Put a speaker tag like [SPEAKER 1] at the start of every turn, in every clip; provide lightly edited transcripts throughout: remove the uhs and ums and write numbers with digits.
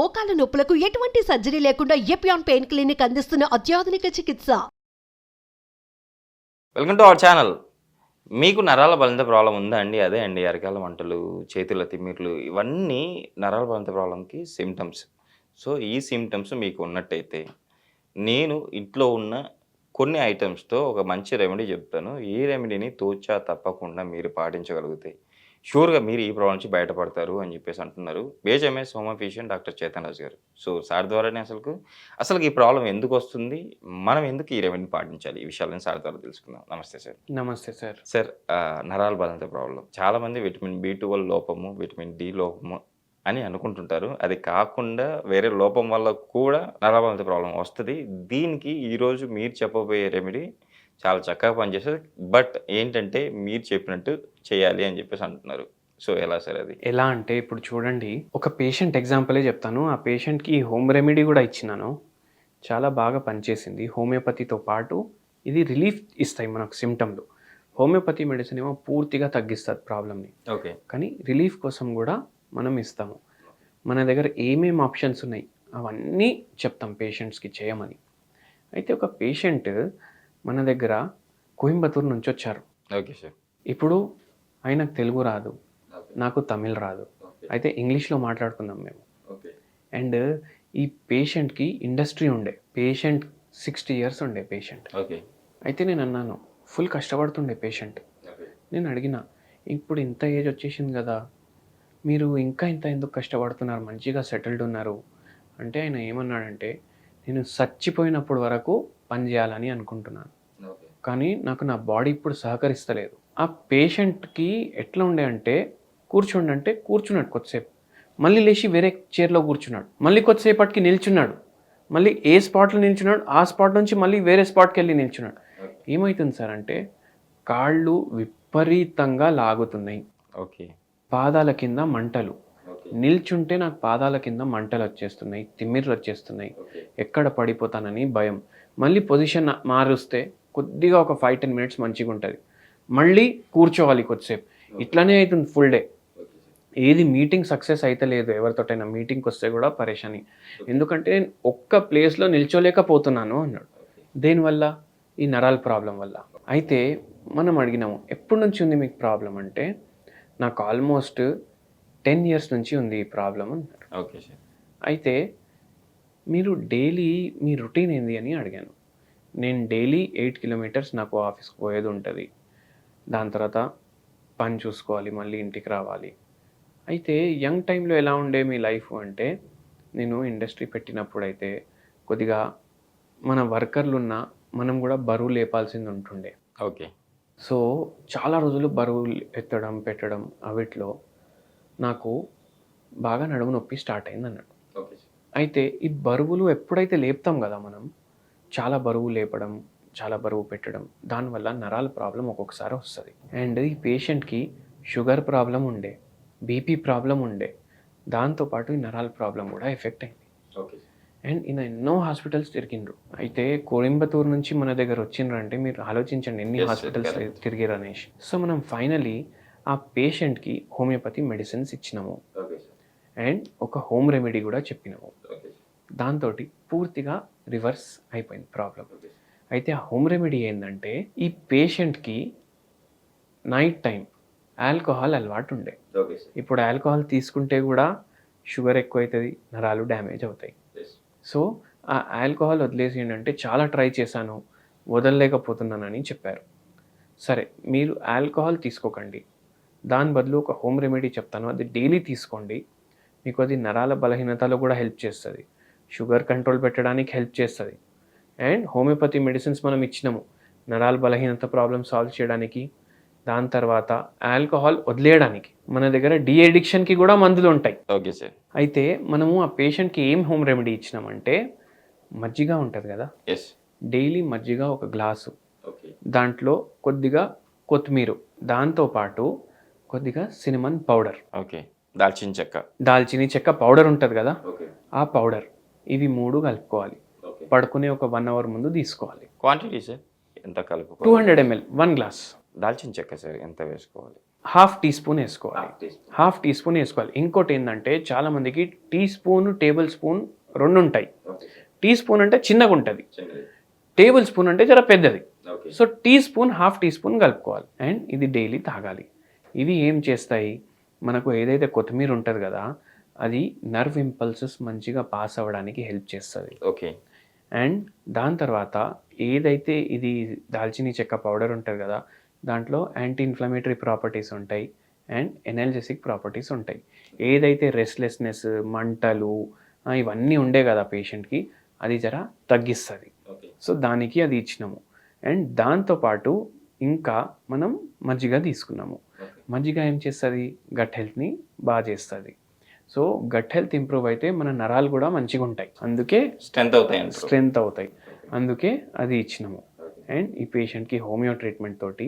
[SPEAKER 1] మోకాల నొప్పులకు ఎటువంటి సర్జరీ లేకుండా ఎపియాన్ పెయిన్ క్లినిక్ అందిస్తున్న అత్యాధునిక చికిత్స.
[SPEAKER 2] Welcome to our channel. మీకు నరాల బలహీనత ప్రాబ్లం ఉందా అండి? అదే అండి అరికాల మంటలు, చేతుల తిమ్మిర్లు ఇవన్నీ నరాల బలహీనత ప్రాబ్లంకి సిమ్టమ్స్. సో ఈ సిమ్టమ్స్ మీకు ఉన్నట్టయితే నేను ఇంట్లో ఉన్న కొన్ని ఐటమ్స్తో ఒక మంచి రెమెడీ చెప్తాను. ఈ రెమెడీని తూచా తప్పకుండా మీరు పాటించగలిగితే షూర్‌గా మీరు ఈ ప్రాబ్లమ్ నుంచి బయటపడతారు అని చెప్పేసి అంటున్నారు. బీజీఎంఎస్ హోమియో ఫిజిషియన్ డాక్టర్ చేతన్ రాజు గారు. సో సార్ ద్వారానే అసలు ఈ ప్రాబ్లమ్ ఎందుకొస్తుంది? మనం ఎందుకు ఈ రెమెడీని పాటించాలి? ఈ విషయాలను సార్ ద్వారా తెలుసుకుందాం. నమస్తే సార్.
[SPEAKER 3] నమస్తే సార్.
[SPEAKER 2] సార్ నరాల బలహీనత ప్రాబ్లం. చాలామంది విటమిన్ బి12 లోపము, విటమిన్ డి లోపము అని అనుకుంటుంటారు. అది కాకుండా వేరే లోపం వల్ల కూడా నరాల బలహీనత ప్రాబ్లం వస్తది. దీనికి ఈరోజు మీరు చెప్పబోయే రెమెడీ చాలా చక్కగా పనిచేస్తది. బట్ ఏంటంటే మీరు చెప్పినట్టు చేయాలి అని చెప్పేసి అంటున్నారు. సో ఎలా సార్ అది?
[SPEAKER 3] ఎలా అంటే ఇప్పుడు చూడండి, ఒక పేషెంట్ ఎగ్జాంపులే చెప్తాను. ఆ పేషెంట్‌కి హోమ్ రెమెడీ కూడా ఇచ్చినాను. చాలా బాగా పనిచేసింది. హోమియోపతితో పాటు ఇది రిలీఫ్ ఇస్తాయి మనకు సిమ్టమ్‌లు. హోమియోపతి మెడిసిన్ ఏమో పూర్తిగా తగ్గిస్తది ప్రాబ్లమ్‌ని.
[SPEAKER 2] ఓకే.
[SPEAKER 3] కానీ రిలీఫ్ కోసం కూడా మనం ఇస్తాము. మన దగ్గర ఏమేమి ఆప్షన్స్ ఉన్నాయి అవన్నీ చెప్తాం పేషెంట్స్‌కి చేయమని. అయితే ఒక పేషెంట్ మన దగ్గర కోయంబత్తూరు నుంచి వచ్చారు.
[SPEAKER 2] Okay sir.
[SPEAKER 3] ఇప్పుడు ఆయనకు తెలుగు రాదు, నాకు తమిళ్ రాదు. అయితే ఇంగ్లీష్లో మాట్లాడుకుందాం మేము.
[SPEAKER 2] ఓకే.
[SPEAKER 3] అండ్ ఈ పేషెంట్కి ఇండస్ట్రీ ఉండే, పేషెంట్ 60 ఇయర్స్ ఉండే పేషెంట్.
[SPEAKER 2] ఓకే.
[SPEAKER 3] అయితే నేను అన్నాను, ఫుల్ కష్టపడుతుండే పేషెంట్. నేను అడిగిన, ఇప్పుడు ఇంత ఏజ్ వచ్చేసింది కదా, మీరు ఇంకా ఇంత ఎందుకు కష్టపడుతున్నారు, మంచిగా సెటిల్డ్ ఉన్నారు అంటే ఆయన ఏమన్నాడంటే, నేను చచ్చిపోయినప్పుడు వరకు పని చేయాలని అనుకుంటున్నాను, కానీ నాకు నా బాడీ ఇప్పుడు సహకరిస్తలేదు. ఆ పేషెంట్కి ఎట్లా ఉండే అంటే, కూర్చోండి అంటే కూర్చున్నాడు కొద్దిసేపు, మళ్ళీ లేచి వేరే చైర్లో కూర్చున్నాడు, మళ్ళీ కొద్దిసేపటికి నిల్చున్నాడు, మళ్ళీ ఏ స్పాట్లో నిల్చున్నాడు ఆ స్పాట్ నుంచి మళ్ళీ వేరే స్పాట్కి వెళ్ళి నిల్చున్నాడు. ఏమవుతుంది సార్ అంటే, కాళ్ళు విపరీతంగా లాగుతున్నాయి,
[SPEAKER 2] ఓకే.
[SPEAKER 3] పాదాల కింద మంటలు, నిల్చుంటే నాకు పాదాల కింద మంటలు వచ్చేస్తున్నాయి, తిమ్మిర్లు వచ్చేస్తున్నాయి, ఎక్కడ పడిపోతానని భయం. మళ్ళీ పొజిషన్ మారుస్తే కొద్దిగా ఒక 5-10 మినిట్స్ మంచిగా ఉంటుంది, మళ్ళీ కూర్చోవాలి కొద్దిసేపు. ఇట్లానే అవుతుంది ఫుల్ డే. ఏది మీటింగ్ సక్సెస్ అయితే లేదు. ఎవరితోటైనా మీటింగ్కి వస్తే కూడా పరేషాని, ఎందుకంటే ఒక్క ప్లేస్లో నిల్చోలేకపోతున్నాను అన్నాడు. దేనివల్ల? ఈ నరాల ప్రాబ్లం వల్ల. అయితే మనం అడిగినాము, ఎప్పటి నుంచి ఉంది మీకు ప్రాబ్లం అంటే, నాకు ఆల్మోస్ట్ 10 ఇయర్స్ నుంచి ఉంది ఈ ప్రాబ్లం అన్నాడు.
[SPEAKER 2] Okay sir.
[SPEAKER 3] అయితే మీరు డైలీ మీ రొటీన్ ఏంది అని అడిగాను. నేను డైలీ 8 కిలోమీటర్స్ నాకు ఆఫీస్కి పోయేది ఉంటుంది, దాని తర్వాత పని చూసుకోవాలి, మళ్ళీ ఇంటికి రావాలి. అయితే యంగ్ టైంలో ఎలా ఉండే మీ లైఫ్ అంటే, నేను ఇండస్ట్రీ పెట్టినప్పుడు అయితే కొద్దిగా మన వర్కర్లు ఉన్న మనం కూడా బరువు లేపాల్సింది ఉంటుండే.
[SPEAKER 2] ఓకే.
[SPEAKER 3] సో చాలా రోజులు బరువు ఎత్తడం పెట్టడం అవిట్లో నాకు బాగా నడుము నొప్పి స్టార్ట్ అయింది అన్నాడు.
[SPEAKER 2] ఓకే.
[SPEAKER 3] అయితే ఈ బరువులు ఎప్పుడైతే లేపుతాం కదా మనం, చాలా బరువు లేపడం, చాలా బరువు పెట్టడం, దానివల్ల నరాల ప్రాబ్లం ఒక్కొక్కసారి వస్తుంది. అండ్ ఈ పేషెంట్కి షుగర్ ప్రాబ్లం ఉండే, బీపీ ప్రాబ్లం ఉండే, దాంతోపాటు ఈ నరాల ప్రాబ్లం కూడా ఎఫెక్ట్ అయింది.
[SPEAKER 2] ఓకే.
[SPEAKER 3] అండ్ ఈయన ఎన్నో హాస్పిటల్స్ తిరిగిండ్రు. అయితే కోయంబత్తూరు నుంచి మన దగ్గర వచ్చిండ్రంటే మీరు ఆలోచించండి ఎన్ని హాస్పిటల్స్ తిరిగిరు అనేసి. సో మనం ఫైనలీ ఆ పేషెంట్కి హోమియోపతి మెడిసిన్స్ ఇచ్చినాము అండ్ ఒక హోమ్ రెమెడీ కూడా చెప్పినాము. దాంతో పూర్తిగా రివర్స్ అయిపోయింది ప్రాబ్లం. అయితే ఆ హోమ్ రెమెడీ ఏంటంటే, ఈ పేషెంట్కి నైట్ టైం ఆల్కహాల్ అలవాటు ఉండే. ఇప్పుడు ఆల్కహాల్ తీసుకుంటే కూడా షుగర్ ఎక్కువ అవుతుంది, నరాలు డ్యామేజ్ అవుతాయి. సో ఆ ఆల్కహాల్ వదిలేసి ఏంటంటే, చాలా ట్రై చేశాను వదలలేకపోతున్నానని చెప్పారు. సరే, మీరు ఆల్కహాల్ తీసుకోకండి, దాని బదులు ఒక హోమ్ రెమెడీ చెప్తాను, అది డైలీ తీసుకోండి. మీకు అది నరాల బలహీనతలో కూడా హెల్ప్ చేస్తుంది, షుగర్ కంట్రోల్ పెట్టడానికి హెల్ప్ చేస్తుంది. అండ్ హోమియోపతి మెడిసిన్స్ మనం ఇచ్చినాము నరాల బలహీనత ప్రాబ్లమ్ సాల్వ్ చేయడానికి, దాని తర్వాత ఆల్కహాల్ వదిలేయడానికి. మన దగ్గర డీ అడిక్షన్కి కూడా మందులు ఉంటాయి.
[SPEAKER 2] Okay sir.
[SPEAKER 3] అయితే మనము ఆ పేషెంట్కి ఏం హోమ్ రెమెడీ ఇచ్చినామంటే, మజ్జిగ ఉంటుంది కదా,
[SPEAKER 2] ఎస్.
[SPEAKER 3] డైలీ మజ్జిగ ఒక గ్లాసు,
[SPEAKER 2] ఓకే.
[SPEAKER 3] దాంట్లో కొద్దిగా కొత్తిమీర, దాంతోపాటు కొద్దిగా సినమన్ పౌడర్,
[SPEAKER 2] ఓకే. దాల్చిన చెక్క,
[SPEAKER 3] దాల్చిని చెక్క పౌడర్ ఉంటుంది కదా,
[SPEAKER 2] ఓకే.
[SPEAKER 3] ఆ పౌడర్, ఇవి 3 కలుపుకోవాలి.
[SPEAKER 2] ఓకే.
[SPEAKER 3] పడుకునే ఒక 1 అవర్ ముందు తీసుకోవాలి.
[SPEAKER 2] క్వాంటిటీ సార్ ఎంత కలుపుకోవాలి?
[SPEAKER 3] 200 ml 1 గ్లాస్.
[SPEAKER 2] దాల్చిన చెక్క సార్ ఎంత వేసుకోవాలి?
[SPEAKER 3] హాఫ్ టీ స్పూన్ వేసుకోవాలి. హాఫ్ టీ స్పూన్ వేసుకోవాలి. ఇంకోటి ఏంటంటే చాలా మందికి టీ స్పూన్ టేబుల్ స్పూన్ రెండు ఉంటాయి. టీ స్పూన్ అంటే చిన్నగా ఉంటుంది, టేబుల్ స్పూన్ అంటే చాలా పెద్దది. So teaspoon half teaspoon కలుపుకోవాలి అండ్ ఇది డైలీ తాగాలి. ఇవి ఏం చేస్తాయి, మనకు ఏదైతే కొత్తిమీర ఉంటుంది కదా అది నర్వ్ ఇంపల్సెస్ మంచిగా పాస్ అవ్వడానికి హెల్ప్ చేస్తుంది.
[SPEAKER 2] ఓకే.
[SPEAKER 3] అండ్ దాని తర్వాత ఏదైతే ఇది దాల్చినీ చెక్క పౌడర్ ఉంటుంది కదా దాంట్లో యాంటీ ఇన్ఫ్లమేటరీ ప్రాపర్టీస్ ఉంటాయి అండ్ ఎనర్జెసిక్ ప్రాపర్టీస్ ఉంటాయి. ఏదైతే రెస్ట్లెస్నెస్, మంటలు ఇవన్నీ ఉండే కదా పేషెంట్కి అది జర తగ్గిస్తుంది. సో దానికి అది ఇచ్చినాము. అండ్ దాంతోపాటు ఇంకా మనం మజ్జిగ తీసుకున్నాము. మజ్జిగ ఏం చేస్తుంది, గట్ హెల్త్ని బాగా చేస్తుంది. సో గట్ హెల్త్ ఇంప్రూవ్ అయితే మన నరాలు కూడా మంచిగా ఉంటాయి, అందుకే స్ట్రెంగ్త్ అవుతాయి. అందుకే అది ఇచ్చినాము. అండ్ ఈ పేషెంట్కి హోమియో ట్రీట్మెంట్ తోటి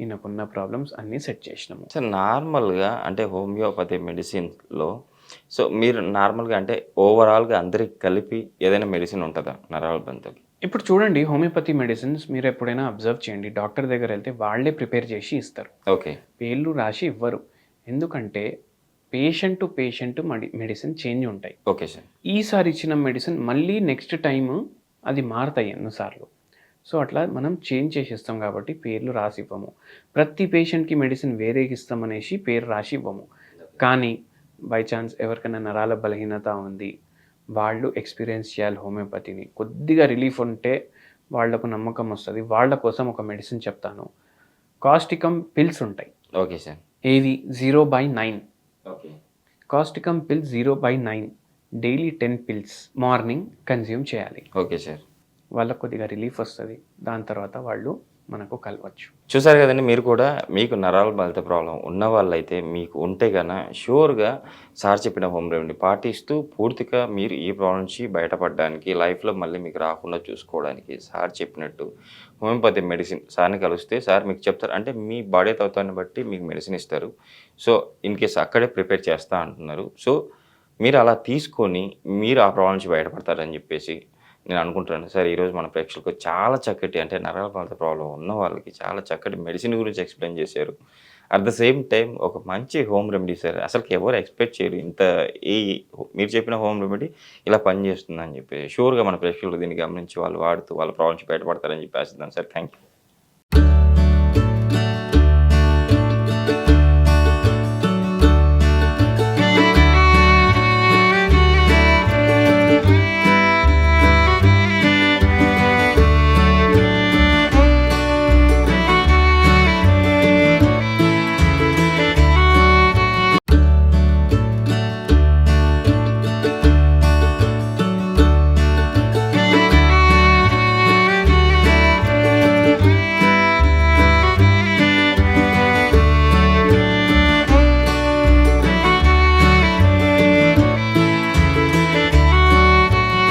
[SPEAKER 3] ఈయనకున్న ప్రాబ్లమ్స్ అన్నీ సెట్ చేసినాము.
[SPEAKER 2] సార్ నార్మల్గా అంటే హోమియోపతి మెడిసిన్లో సో మీరు నార్మల్గా అంటే ఓవరాల్గా అందరికి కలిపి ఏదైనా మెడిసిన్ ఉంటుందా నరాల బంధకి?
[SPEAKER 3] ఇప్పుడు చూడండి, హోమియోపతి మెడిసిన్స్ మీరు ఎప్పుడైనా అబ్జర్వ్ చేయండి, డాక్టర్ దగ్గర వెళ్తే వాళ్ళే ప్రిపేర్ చేసి ఇస్తారు.
[SPEAKER 2] ఓకే.
[SPEAKER 3] పేర్లు రాసి ఇవ్వరు. ఎందుకంటే patient to patient medicine change ఉంటాయి.
[SPEAKER 2] Okay sir.
[SPEAKER 3] ఈసారి ఇచ్చిన మెడిసిన్ మళ్ళీ నెక్స్ట్ టైం అది మారుతాయి ఎన్నోసార్లు. సో అట్లా మనం చేంజ్ చేసి ఇస్తాం కాబట్టి పేర్లు రాసి ఇవ్వము. ప్రతి పేషెంట్కి మెడిసిన్ వేరే ఇస్తామనేసి పేరు రాసి ఇవ్వము. కానీ బై ఛాన్స్ ఎవరికైనా నరాల బలహీనత ఉంది, వాళ్ళు ఎక్స్పీరియన్స్ చేయాలి హోమియోపతిని, కొద్దిగా రిలీఫ్ ఉంటే వాళ్లకు నమ్మకం వస్తుంది, వాళ్ళ కోసం ఒక మెడిసిన్ చెప్తాను. కాస్టికమ్ పిల్స్ ఉంటాయి.
[SPEAKER 2] Okay sir.
[SPEAKER 3] ఏవి 0/9.
[SPEAKER 2] Okay.
[SPEAKER 3] Causticum pills 0/9 daily 10 pills morning consume చేయాలి.
[SPEAKER 2] Okay sir.
[SPEAKER 3] వాళ్ళకు కొద్దిగా రిలీఫ్ వస్తుంది, దాని తర్వాత వాళ్ళు మనకు కలవచ్చు.
[SPEAKER 2] చూసారు కదండి, మీరు కూడా మీకు నరాల బలత ప్రాబ్లం ఉన్న వాళ్ళైతే మీకు ఉంటే కన్నా షూర్గా సార్ చెప్పిన హోమ్ రెమెడీ పాటిస్తూ పూర్తిగా మీరు ఈ ప్రాబ్లం నుంచి బయటపడడానికి, లైఫ్లో మళ్ళీ మీకు రాకుండా చూసుకోవడానికి సార్ చెప్పినట్టు హోమియోపతి మెడిసిన్ సార్ని కలిస్తే సార్ మీకు చెప్తారు. అంటే మీ బాడీ తత్వాన్ని బట్టి మీకు మెడిసిన్ ఇస్తారు. సో ఇన్ కేస్ అక్కడే ప్రిపేర్ చేస్తా అంటున్నారు. సో మీరు అలా తీసుకొని మీరు ఆ ప్రాబ్లం నుంచి బయటపడతారని చెప్పేసి నేను అనుకుంటున్నాను. సార్ ఈరోజు మన ప్రేక్షకులకు చాలా చక్కటి అంటే నరాల బలత ప్రాబ్లం ఉన్న వాళ్ళకి చాలా చక్కటి మెడిసిన్ గురించి ఎక్స్ప్లెయిన్ చేశారు. అట్ ద సేమ్ టైం ఒక మంచి హోమ్ రెమెడీ సార్. అసలుకి ఎవరు ఎక్స్పెక్ట్ చేయరు ఇంత మీరు చెప్పిన హోమ్ రెమెడీ ఇలా పనిచేస్తుందని చెప్పి. షూర్గా మన ప్రేక్షకులు దీన్ని గమనించి వాళ్ళు వాడుతూ వాళ్ళ ప్రాబ్లం నుంచి బయటపడతారని చెప్పి ఆశిద్దాం సార్. Thank you.